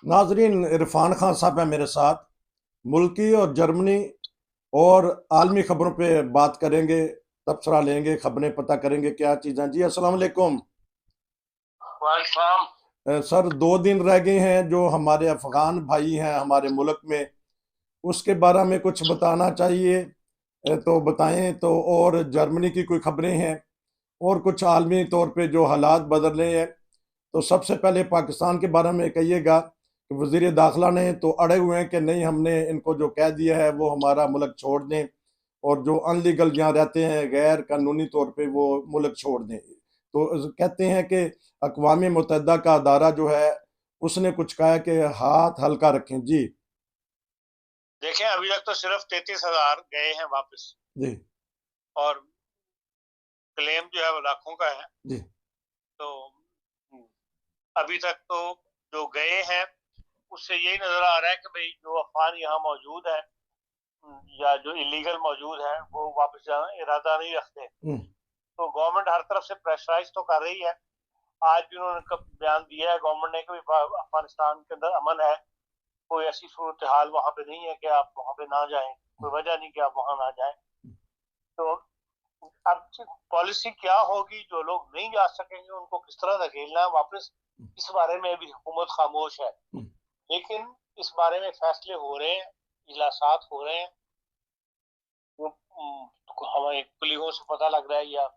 नाजरीन, इरफान खान साहब है मेरे साथ। मुल्की और जर्मनी और आलमी खबरों पे बात करेंगे, तबसरा लेंगे, खबरें पता करेंगे क्या चीज़ें। जी अस्सलाम वालेकुम। वालेकुम। सर, 2 दिन रह गए हैं जो हमारे अफगान भाई हैं हमारे मुल्क में, उसके बारे में कुछ बताना चाहिए तो बताएं। तो और जर्मनी की कोई खबरें हैं और कुछ आलमी तौर पे जो हालात बदल रहे हैं। तो सबसे पहले पाकिस्तान के बारे में कहिएगा कि वजीर दाखिला ने तो अड़े हुए हैं कि नहीं, हमने इनको जो कह दिया है वो हमारा मुल्क छोड़ दें, और जो अनलीगल यहाँ रहते हैं गैर कानूनी तौर पे वो मुल्क छोड़ दें। तो कहते हैं कि अक़वाम मुत्तहिदा का अदारा जो है उसने कुछ कहा है कि हाथ हल्का रखें। जी। देखें, अभी तक तो सिर्फ 33,000 गए हैं वापस, जी। और क्लेम जो है वो लाखों का है। जी। तो अभी तक तो जो गए हैं उससे यही नजर आ रहा है कि भाई जो अफगान यहाँ मौजूद है या जो इलीगल मौजूद है वो वापस जाना इरादा नहीं रखते। हम्म। तो गवर्नमेंट हर तरफ से प्रेशराइज तो कर रही है। आज भी उन्होंने बयान दिया है गवर्नमेंट ने कि अफगानिस्तान के अंदर अमन है, कोई ऐसी सूरत हाल वहां पे नहीं है कि आप वहां पे ना जाएं, कोई वजह नहीं कि आप वहां ना जाएं। तो अब पॉलिसी क्या होगी, जो लोग नहीं जा सकेंगे उनको किस तरह धकेलना है वापस, इस बारे में भी हुकूमत खामोश है। लेकिन इस बारे में फैसले हो रहे हैं, इजलासात हो रहे हैं, वो हमें कुलीगों से पता लग रहा है या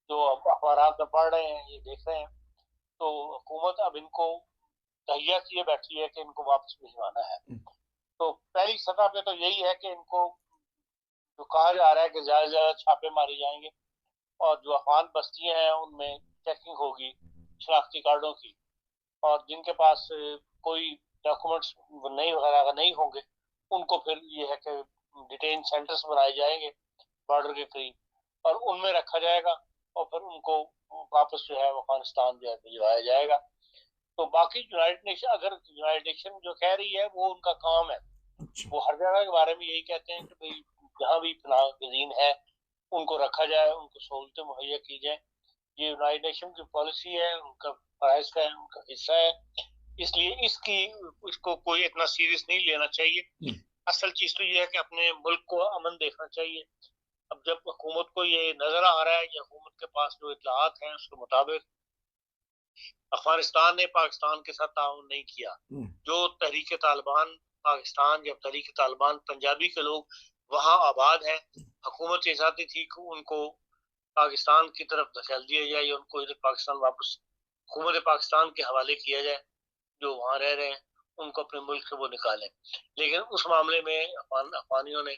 जो अखबार में पढ़ रहे हैं, ये देख रहे हैं। तो हुकूमत अब इनको तहिया किए बैठी है कि इनको वापस भिजवाना है। तो पहली सतह पे तो यही है कि इनको जो कहा जा रहा है कि ज्यादा से ज्यादा छापे मारे जाएंगे, और जो अफगान बस्तियां हैं उनमें चेकिंग होगी शनाख्ती कार्डों की, और जिनके पास कोई डॉक्यूमेंट्स नहीं वगैरह नहीं होंगे उनको फिर ये है कि डिटेन सेंटर्स बनाए जाएंगे बॉर्डर के करीब, और उनमें रखा जाएगा, और फिर उनको वापस जो है अफगानिस्तान जो है भिजवाया जाएगा। तो बाकी यूनाइटेड नेशन, अगर यूनाइटेड नेशन जो कह रही है वो उनका काम है, अच्छा। वो हर जगह के बारे में यही कहते हैं कि भाई जहाँ भी पनाह गजीन है उनको रखा जाए, उनको सहूलतें मुहैया की जाए। ये यूनाइटेड नेशन की पॉलिसी है, उनका फराइज का है, उनका हिस्सा है। इसलिए इसको कोई इतना सीरियस नहीं लेना चाहिए। असल चीज तो ये है कि अपने मुल्क को अमन देखना चाहिए। अब जब हुकूमत को ये नजर आ रहा है या हुकूमत के पास जो इतलात हैं उसके मुताबिक अफगानिस्तान ने पाकिस्तान के साथ ताउन नहीं किया। जो तहरीक तालिबान पाकिस्तान या तहरीक तालिबान पंजाबी के लोग वहां आबाद हैं, हुकूमत ये चाहती थी कि उनको पाकिस्तान की तरफ धकेल दिया जाए या उनको इधर पाकिस्तान वापस हुकूमत पाकिस्तान के हवाले किया जाए। जो वहां रह रहे हैं उनको अपने मुल्क से वो निकालें। लेकिन उस मामले में अफगानियों ने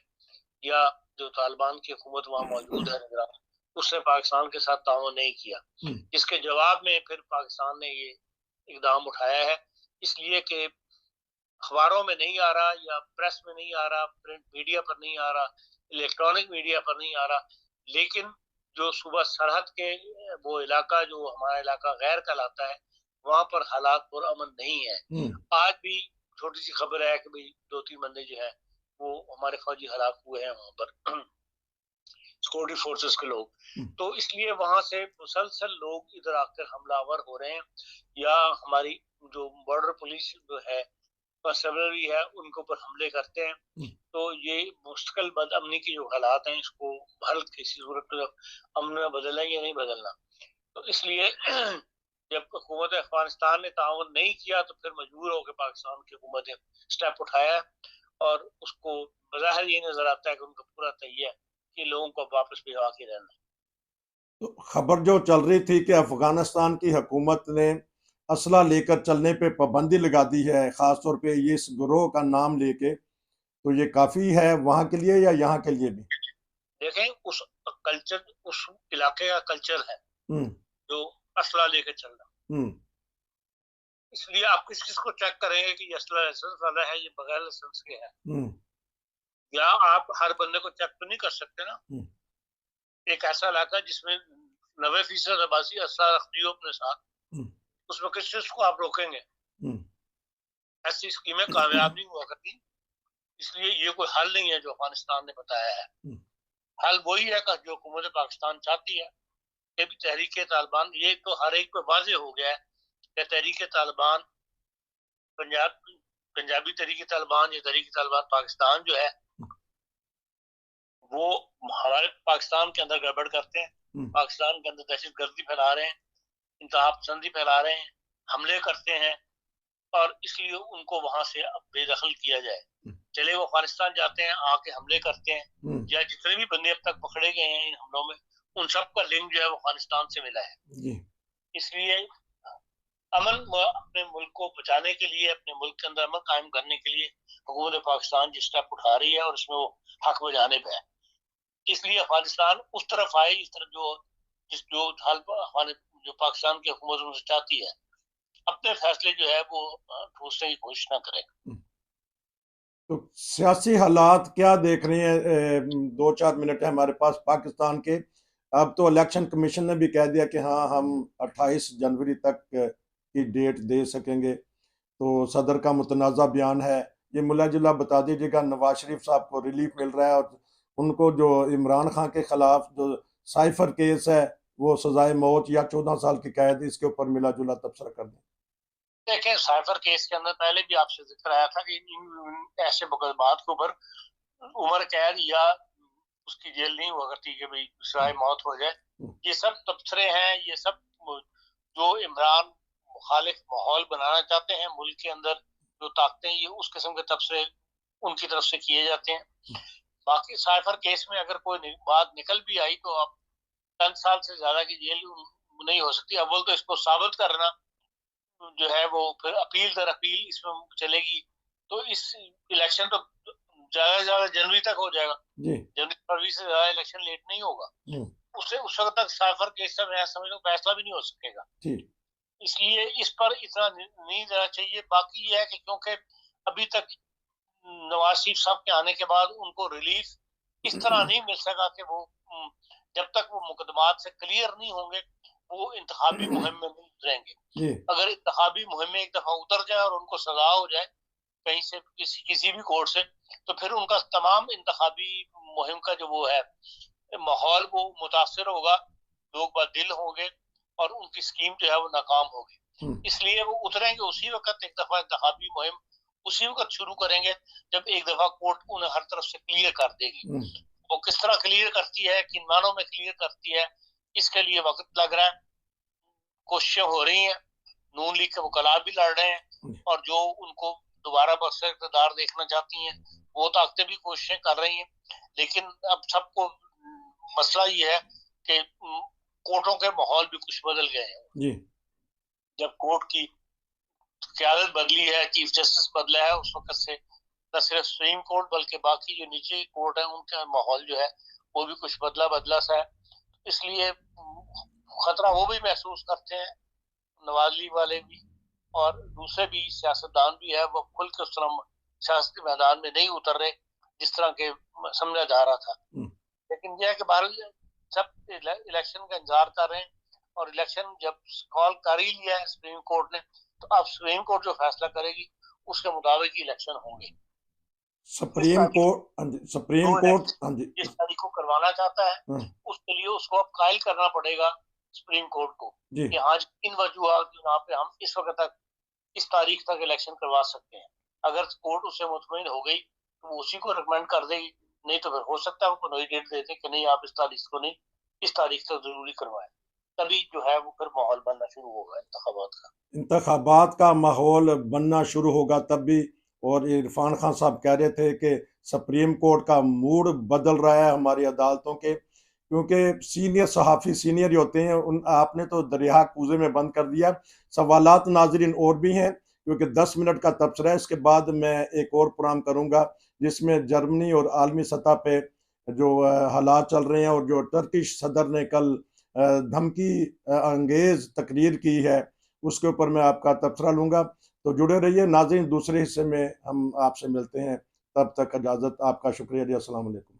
या जो तालिबान की हुकूमत वहां मौजूद है निगरान, उसने पाकिस्तान के साथ ताउन नहीं किया। जिसके जवाब में फिर पाकिस्तान ने ये इकदाम उठाया है, इसलिए कि अखबारों में नहीं आ रहा या प्रेस में नहीं आ रहा, प्रिंट मीडिया पर नहीं आ रहा, इलेक्ट्रॉनिक मीडिया पर नहीं आ रहा, लेकिन जो सूबा सरहद के वो इलाका जो हमारा इलाका गैर कहलाता है वहां पर हालात पुरअमन नहीं है। आज भी छोटी सी खबर है कि भाई 2-3 बंदे जो है वो हमारे फौजी हलाक हुए हैं वहां पर, सिक्योरिटी फोर्सेस के लोग। तो इसलिए वहां से मुसलसल लोग इधर आकर हमलावर हो रहे हैं, या हमारी जो बॉर्डर पुलिस जो है कंस्टेबलरी है उनके ऊपर हमले करते हैं। तो ये मुस्तकिल बदअमनी की जो हालात हैं इसको हर किसी सूरत में अमन में बदलना या नहीं बदलना। तो इसलिए जब हुकूमत अफगानिस्तान ने ताउन नहीं किया तो फिर मजबूर होकर पाकिस्तान की हुकूमत ने स्टेप उठाया, और उसको बज़ाहिर ये नजर आता है कि उनका पूरा तैयार है कि लोगों को वापस भिजवा के रहना। तो खबर जो चल रही थी कि अफगानिस्तान की हुकूमत ने असला लेकर चलने पे पाबंदी लगा दी है, खासतौर पे ये इस ग्रोह का नाम लेके, तो ये काफी है वहां के लिए या यहाँ के लिए भी? देखें, उस कल्चर, उस इलाके का कल्चर है जो असला लेकर चलना। इसलिए आप किस किस को चेक करेंगे कि ये असला लाइसेंस वाला है, ये बगैर लाइसेंस के है, या आप हर बंदे को चेक तो नहीं कर सकते ना। एक ऐसा इलाका जिसमें 90% आबादी असला रखती हो अपने साथ, उसमें किस चीज को आप रोकेंगे? ऐसी स्कीमें कामयाब नहीं हुआ करती। इसलिए ये कोई हल नहीं है जो अफगानिस्तान ने बताया है। हल वही है कि जो हुकूमत पाकिस्तान चाहती है कि भी तहरीक तालिबान, ये तो हर एक पे वाजे हो गया है कि तहरीक तालिबान पंजाबी तहरीक तालिबान या तहरीक तालिबान पाकिस्तान जो है वो हमारे पाकिस्तान के अंदर गड़बड़ करते हैं, पाकिस्तान के अंदर दहशत गर्दी फैला रहे हैं, इंतहा पसंदी फैला रहे हैं, हमले करते हैं, और इसलिए उनको वहां से बेदखल किया जाए। चले वो अफगानिस्तान जाते हैं, आके हमले करते हैं, या जितने भी बंदे अब तक पकड़े गए हैं इन हमलों में, उन सब का लिंक जो है वो अफगानिस्तान से मिला है। इसलिए अमन अपने मुल्क को बचाने के लिए, अपने मुल्क के अंदर अमन कायम करने के लिए हुकूमत पाकिस्तान जिस स्टेप उठा रही है और उसमें वो हक बजानिब है, इसलिए अफगानिस्तान उस तरफ आए इस तरफ जो पाकिस्तान की हुकूमत उनसे चाहती है, अपने फैसले जो है वो ठूसने की कोशिश ना करे। तो सियासी हालात क्या देख रहे हैं? 2-4 मिनट है हमारे पास पाकिस्तान के। अब तो इलेक्शन कमीशन ने भी कह दिया कि हाँ हम 28 जनवरी तक की डेट दे सकेंगे। तो सदर का मुतनाज़ा बयान है, ये मुल्ला जुल्ला बता दीजिएगा। नवाज शरीफ साहब को रिलीफ मिल रहा है और उनको जो इमरान खान के खिलाफ जो साइफर केस है वो सजाए मौत या 14 साल की कैद, इसके ऊपर मिला जुला तबसरा कर दें। देखें, साइफर केस के अंदर पहले भी आपसे जिक्र आया था कि इन ऐसे मुकदमात के ऊपर उम्र कैद या उसकी जेल नहीं हुआ करती कि भाई सजाए मौत हो जाए। ये सब तबसरे हैं, ये सब जो इमरान मुखालिफ माहौल बनाना चाहते हैं मुल्क के अंदर, जो ताकतें, ये उस किस्म के तबसरे उनकी तरफ से किए जाते हैं। बाकी साइफर केस में अगर कोई बात निकल भी आई तो अब 10 साल से ज्यादा की जेल नहीं हो सकती। अव्वल तो इसको साबित करना जो है वो, फिर अपील दर अपील इसमें चलेगी। तो इस इलेक्शन तो ज्यादा से ज्यादा जनवरी तक हो जाएगा, जनवरी फरवरी से ज्यादा इलेक्शन लेट नहीं होगा। उससे उस वक्त तक साइफर केस से मैं समझ फैसला भी नहीं हो सकेगा, इसलिए इस पर इतना नहीं देना चाहिए। बाकी ये है कि क्योंकि अभी तक नवाज शरीफ साहब के आने के बाद उनको रिलीफ इस तरह नहीं मिल सका कि वो जब तक वो मुकदमात से क्लियर नहीं होंगे वो इंतखाबी मुहिम में नहीं उतरेंगे। अगर इंतखाबी मुहिम में एक दफा उतर जाए और उनको सजा हो जाए कहीं से किसी भी कोर्ट से, तो फिर उनका तमाम इंतखाबी मुहिम का जो वो है माहौल वो मुतासर होगा, लोग बदिल होंगे और उनकी स्कीम जो है वो नाकाम होगी। इसलिए वो उतरेंगे उसी वक्त, एक दफा इंतखाबी मुहिम उसी वक्त शुरू करेंगे जब एक दफा कोर्ट उन्हें हर तरफ से क्लियर कर देगी। वो किस तरह क्लियर करती है, किन मानों में क्लियर करती है, इसके लिए वक्त लग रहा है, कोशिशें हो रही हैं। नून लीग के वकला भी लड़ रहे हैं और जो उनको दोबारा बरसर इक़्तिदार देखना चाहती हैं वो ताकतें भी कोशिशें कर रही हैं। लेकिन अब सबको मसला ये है कि कोर्टों के माहौल भी कुछ बदल गए हैं। जब कोर्ट की क़यादत बदली है, चीफ जस्टिस बदला है, उस वक्त से न सिर्फ सुप्रीम कोर्ट बल्कि बाकी जो नीचे कोर्ट है उनका माहौल जो है वो भी कुछ बदला सा है। इसलिए खतरा वो भी महसूस करते हैं, नवाज लीग वाले भी और दूसरे भी सियासतदान भी है, वो खुल के उस तरह सियासती मैदान में नहीं उतर रहे जिस तरह के समझा जा रहा था। लेकिन यह है कि बहरहाल सब इलेक्शन का इंतजार कर रहे हैं और इलेक्शन जब कॉल कर ही लिया है सुप्रीम कोर्ट ने, तो अब सुप्रीम कोर्ट जो फैसला करेगी उसके मुताबिक ही इलेक्शन होंगे। सुप्रीम कोर्ट जिस तारीख को करवाना चाहता है उसके लिए उसको अब कायल करना पड़ेगा सुप्रीम कोर्ट को कि हाँ इन वजूहात पे हम इस वक्त तक इस तारीख तक इलेक्शन करवा सकते हैं। अगर कोर्ट उससे मुतमईन हो गई तो वो उसी को रिकमेंड कर देगी, नहीं तो फिर हो सकता है वो नई डेट देते कि नहीं आप इस तारीख को नहीं, इस तारीख तक जरूरी करवाएं। तभी जो है वो फिर माहौल बनना शुरू होगा इंतखाबात का माहौल बनना शुरू होगा तब भी। और इरफान खान साहब कह रहे थे कि सुप्रीम कोर्ट का मूड बदल रहा है हमारी अदालतों के, क्योंकि सीनियर सहाफ़ी सीनियर होते हैं, उन आपने तो दरिया कूजे में बंद कर दिया। सवालात नाजरीन और भी हैं क्योंकि 10 मिनट का तबसरा है, इसके बाद मैं एक और प्रोग्राम करूँगा जिसमें जर्मनी और आलमी सतह पे जो हालात चल रहे हैं और जो टर्किश सदर ने कल धमकी अंगेज़ तकरीर की है उसके ऊपर मैं आपका तबसरा लूँगा। तो जुड़े रहिए नाज़रीन, दूसरे हिस्से में हम आपसे मिलते हैं, तब तक इजाज़त, आपका शुक्रिया जी, अस्सलाम वालेकुम।